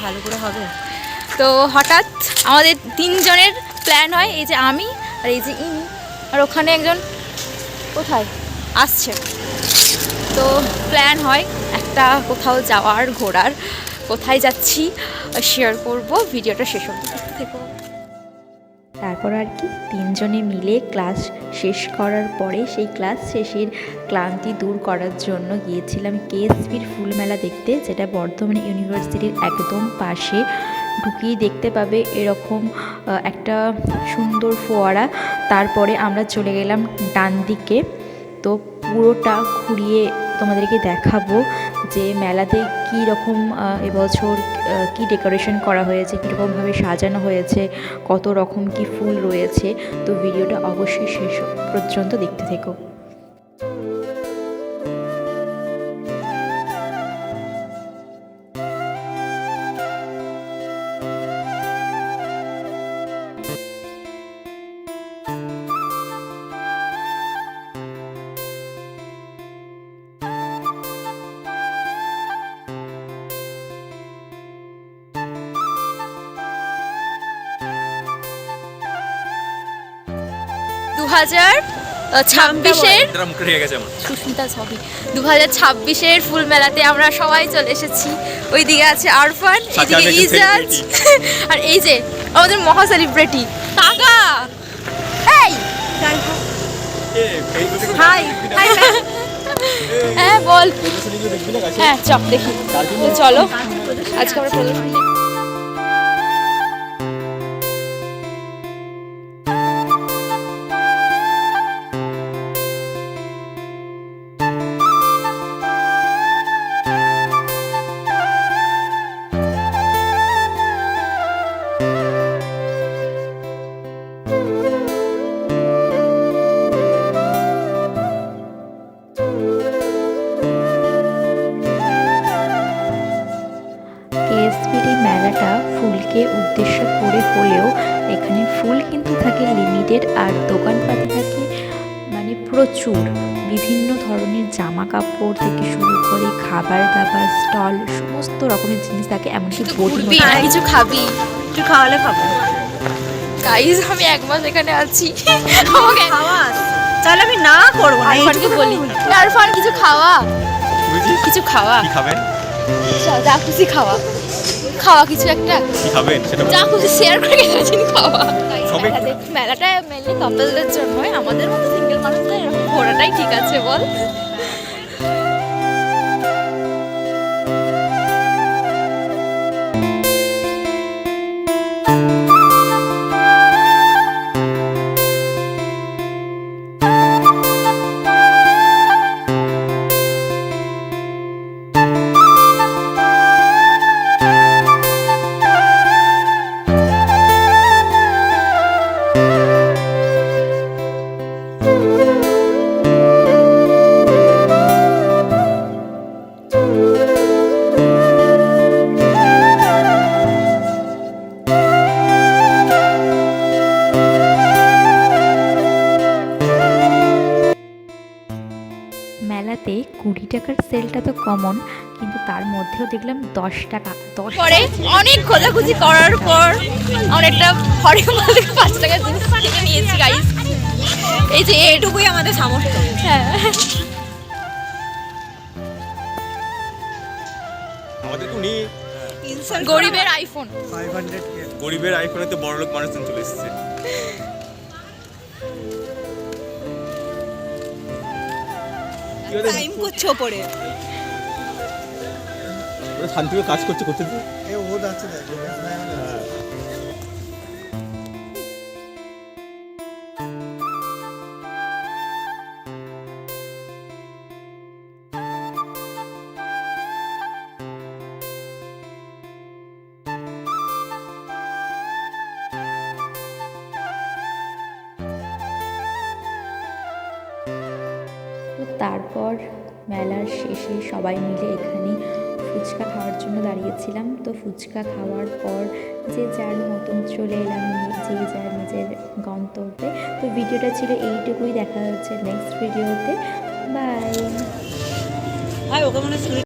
ভালো করে হবে। তো হঠাৎ আমাদের 3 জনের প্ল্যান হয়, এই যে আমি আর এই যে ইনি আর ওখানে একজন কোথায় আসছে। তো প্ল্যান হয় একটা কোথাও যাওয়ার, ঘোরার। কোথায় যাচ্ছি শেয়ার করব, ভিডিওটা শেষ অবধি দেখতে থেকো। তারপর আর কি 3 জনে মিলে ক্লাস শেষ করার পরে সেই ক্লাস শেষের ক্লান্তি দূর করার জন্য গিয়েছিলাম কেএসপির ফুল মেলা দেখতে, যেটা বর্ধমান ইউনিভার্সিটির একদম পাশে। ঢুকিয়ে দেখতে পাবে এরকম একটা সুন্দর ফোয়ারা। তারপরে আমরা চলে গেলাম ডান দিকে। তো পুরোটা ঘুরিয়ে তোমাদেরকে দেখাবো যে মেলাতে কী রকম এবছর কি ডেকোরেশন করা হয়েছে, কীরকমভাবে সাজানো হয়েছে, কত রকম কি ফুল রয়েছে। তো ভিডিওটা অবশ্যই শেষ পর্যন্ত দেখতে থেকো। সুস্মিতা ছবি 2026-এর ফুল মেলাতে আমরা সবাই চলে এসেছি। ওইদিকে আছে আরফান, এইদিকে ইজাজ, আর এই যে আমাদের মহা সেলিব্রিটি কাকা। এই হাই হাই, হ্যাঁ বল। হ্যাঁ চপ দেখি, চলো আজকে আমরা প্রদর্শনী। 2026 মেলাটা ফুলকে উদ্দেশ্য করে হলেও এখানে ফুল কিন্তু থাকে লিমিটেড, আর দোকানপাতি থাকে মানে প্রচুর। বিভিন্ন ধরনের জামা কাপড় থেকে শুরু করে খাবার দাবার স্টল, সমস্ত রকমের জিনিস থাকে। এমনকি কিছু খাবি, একটু খাওয়ালে খাবো। গাইজ আমি 1 মাস এখানে আছি, আমাকে খাওয়াস? তাহলে আমি না করবো না। আরফানকে বলি, আরফান কিছু খাওয়া, কিছু খাওয়া। কি খাবেন? যা খুশি খাওয়া, খাওয়া কিছু একটা খাবেন, সেটা যা খুশি শেয়ার করে গেছেন খাওয়া। মেলাটা মেনলি কাপলদের জন্যই, আমাদের মতো সিঙ্গেল মানুষদের এরকম ঘোরাটাই ঠিক আছে বল। মেলাতে 20 টাকার সেলটা তো কমন, কিন্তু তার মধ্যেও দেখলাম 10 টাকা। 10 পরে অনেক খোঁজাখুঁজি করার পর অনেকটা হরেক মাল থেকে 5 টাকার জিনিস কিনে নিয়েছি গাইস। এই যে এটুকুই আমাদের সামর্থ্য। হ্যাঁ আমাদের উনি গরিবের আইফোন, 500 গরিবের আইফোনে তো বড়লোক মানুষজন চলে এসেছে। টাইম করছো পরে শান্তিতে কাজ করতে করতে এ ও যাচ্ছে দেখো। তারপর মেলার শেষে সবাই মিলে এখানে ফুচকা খাওয়ার জন্য দাঁড়িয়েছিলাম। তো ফুচকা খাওয়ার পর যে যার মতন চলে এলাম, যে যার নিজের গন্তব্যে। তো ভিডিওটা ছিল এইটুকুই, দেখা হচ্ছে নেক্সট ভিডিওতে। বাই।